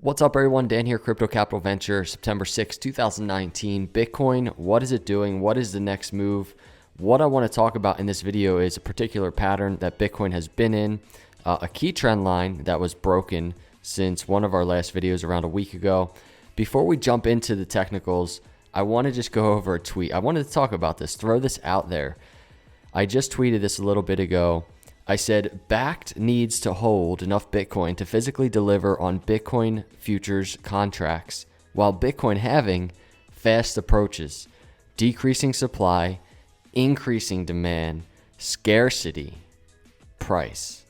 What's up, everyone? Dan here, Crypto Capital Venture, September 6, 2019. Bitcoin, what is it doing? What is the next move? What I want to talk about in this video is a particular pattern that Bitcoin has been in, a key trend line that was broken since one of our last videos around a week ago. Before we jump into the technicals, I want to just go over a tweet. I wanted to talk about this, throw this out there. I just tweeted this a little bit ago. I said, Bakkt needs to hold enough Bitcoin to physically deliver on Bitcoin futures contracts, while Bitcoin halving fast approaches, decreasing supply, increasing demand, scarcity, price, ...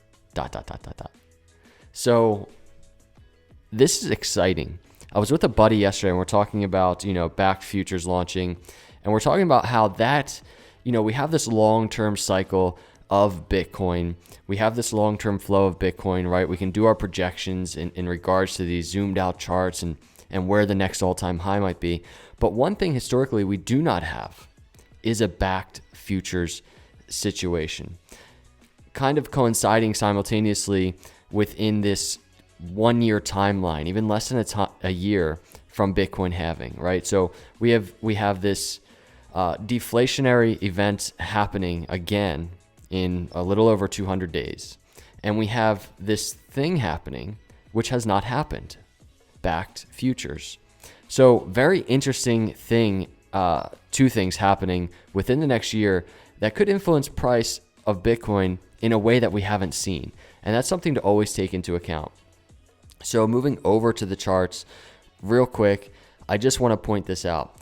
So this is exciting. I was with a buddy yesterday and we're talking about, Bakkt futures launching, and we're talking about how that, we have this long-term cycle of Bitcoin. We have this long-term flow of Bitcoin, right? We can do our projections in regards to these zoomed out charts and where the next all-time high might be. But one thing historically we do not have is a Bakkt futures situation, kind of coinciding simultaneously within this 1 year timeline, even less than a year from Bitcoin halving, right? So we have this deflationary event happening again in a little over 200 days. And we have this thing happening, which has not happened, Bakkt futures. So very interesting thing, two things happening within the next year that could influence price of Bitcoin in a way that we haven't seen. And that's something to always take into account. So moving over to the charts real quick, I just want to point this out.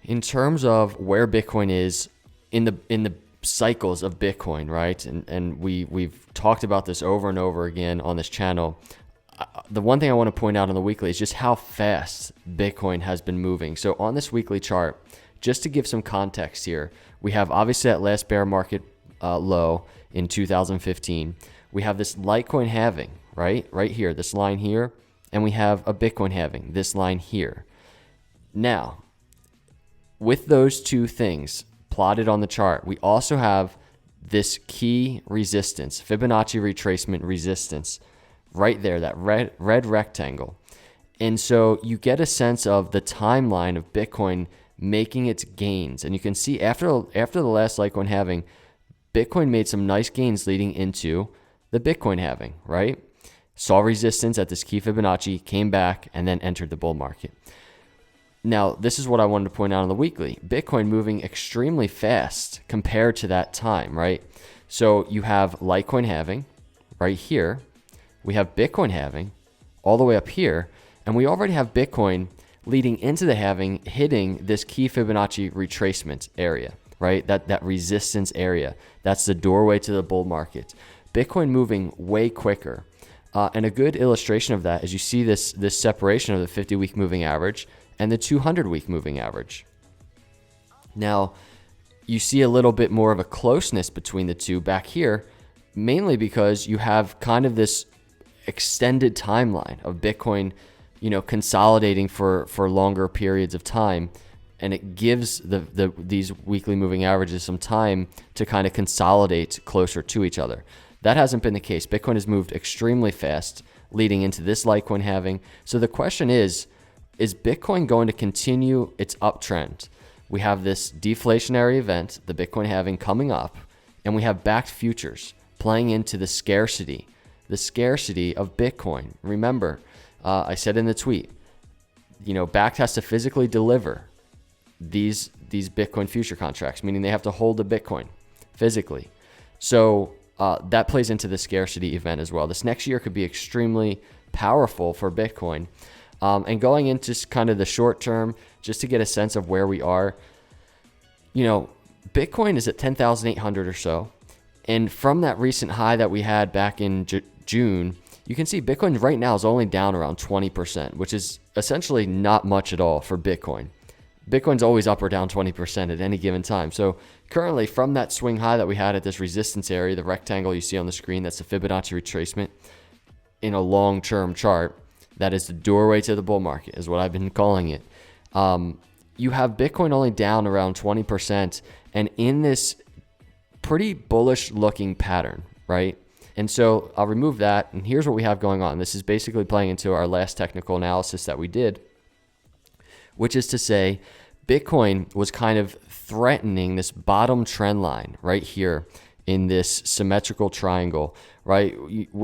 In terms of where Bitcoin is in the cycles of Bitcoin, right? And we've talked about this over and over again on this channel. The one thing I want to point out on the weekly is just how fast Bitcoin has been moving. So on this weekly chart, just to give some context here, we have obviously that last bear market low in 2015. We have this Litecoin halving, right here, this line here, and we have a Bitcoin halving, this line here. Now, with those two things plotted on the chart, we also have this key resistance, Fibonacci retracement resistance, right there, that red rectangle. And so you get a sense of the timeline of Bitcoin making its gains. And you can see after the last Litecoin halving, Bitcoin made some nice gains leading into the Bitcoin halving, right? Saw resistance at this key Fibonacci, came back, and then entered the bull market. Now, this is what I wanted to point out on the weekly. Bitcoin moving extremely fast compared to that time, right? So you have Litecoin halving right here. We have Bitcoin halving all the way up here. And we already have Bitcoin leading into the halving, hitting this key Fibonacci retracement area, right? That resistance area. That's the doorway to the bull market. Bitcoin moving way quicker. And a good illustration of that is you see this separation of the 50-week moving average and the 200-week moving average. Now, you see a little bit more of a closeness between the two back here, mainly because you have kind of this extended timeline of Bitcoin, consolidating for longer periods of time, and it gives these weekly moving averages some time to kind of consolidate closer to each other. That hasn't been the case. Bitcoin has moved extremely fast leading into this Litecoin halving. So the question is Bitcoin going to continue its uptrend? We have this deflationary event, the Bitcoin halving coming up, and we have Bakkt futures playing into the scarcity of Bitcoin. Remember, I said in the tweet, Bakkt has to physically deliver these Bitcoin future contracts, meaning they have to hold the Bitcoin physically. So that plays into the scarcity event as well. This next year could be extremely powerful for Bitcoin. And going into kind of the short term, just to get a sense of where we are, Bitcoin is at 10,800 or so. And from that recent high that we had back in June, you can see Bitcoin right now is only down around 20%, which is essentially not much at all for Bitcoin. Bitcoin's always up or down 20% at any given time. So currently from that swing high that we had at this resistance area, the rectangle you see on the screen, that's the Fibonacci retracement in a long-term chart. That is the doorway to the bull market, is what I've been calling it. You have Bitcoin only down around 20% and in this pretty bullish looking pattern, right? And so I'll remove that. And here's what we have going on. This is basically playing into our last technical analysis that we did, which is to say Bitcoin was kind of threatening this bottom trend line right here in this symmetrical triangle, right?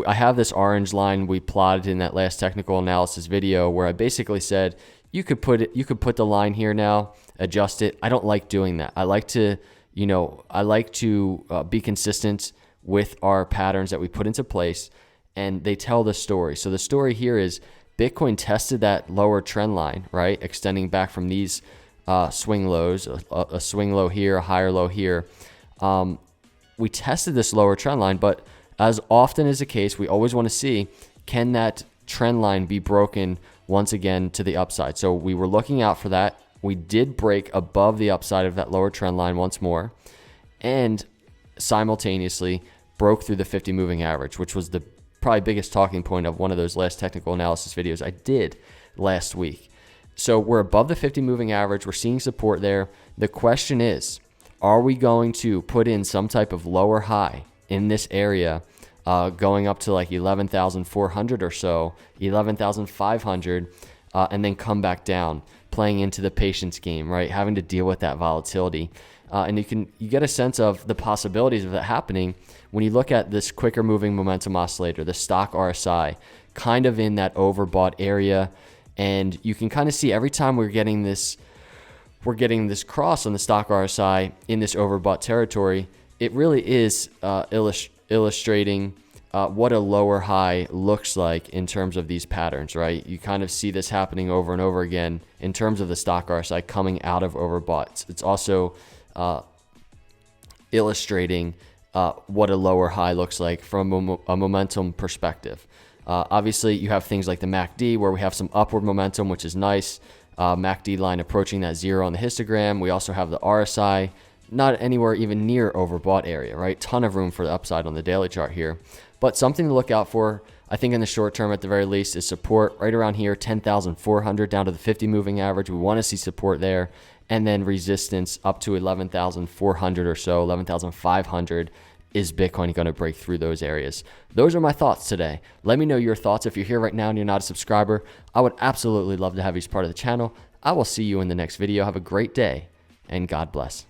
I have this orange line we plotted in that last technical analysis video where I basically said, you could put the line here now, adjust it. I don't like doing that. I like to be consistent with our patterns that we put into place, and they tell the story. So the story here is Bitcoin tested that lower trend line, right? Extending back from these swing lows, a swing low here, a higher low here. We tested this lower trend line, but as often is the case, we always want to see, can that trend line be broken once again to the upside? So we were looking out for that. We did break above the upside of that lower trend line once more, and simultaneously broke through the 50 moving average, which was the probably biggest talking point of one of those last technical analysis videos I did last week. So we're above the 50 moving average. We're seeing support there. The question is, are we going to put in some type of lower high in this area, going up to like 11,400 or so, 11,500, and then come back down, playing into the patience game, right? Having to deal with that volatility. And you get a sense of the possibilities of that happening when you look at this quicker moving momentum oscillator, the stock RSI, kind of in that overbought area. And you can kind of see every time we're getting this cross on the stock RSI in this overbought territory, it really is illustrating what a lower high looks like in terms of these patterns, right? You kind of see this happening over and over again in terms of the stock RSI coming out of overbought. It's also illustrating what a lower high looks like from a momentum perspective. Obviously, you have things like the MACD where we have some upward momentum, which is nice. MACD line approaching that zero on the histogram. We also have the RSI, not anywhere even near overbought area, right? Ton of room for the upside on the daily chart here. But something to look out for, I think in the short term at the very least, is support right around here, 10,400 down to the 50 moving average. We want to see support there. And then resistance up to 11,400 or so, 11,500. Is Bitcoin going to break through those areas? Those are my thoughts today. Let me know your thoughts. If you're here right now and you're not a subscriber, I would absolutely love to have you as part of the channel. I will see you in the next video. Have a great day, and God bless.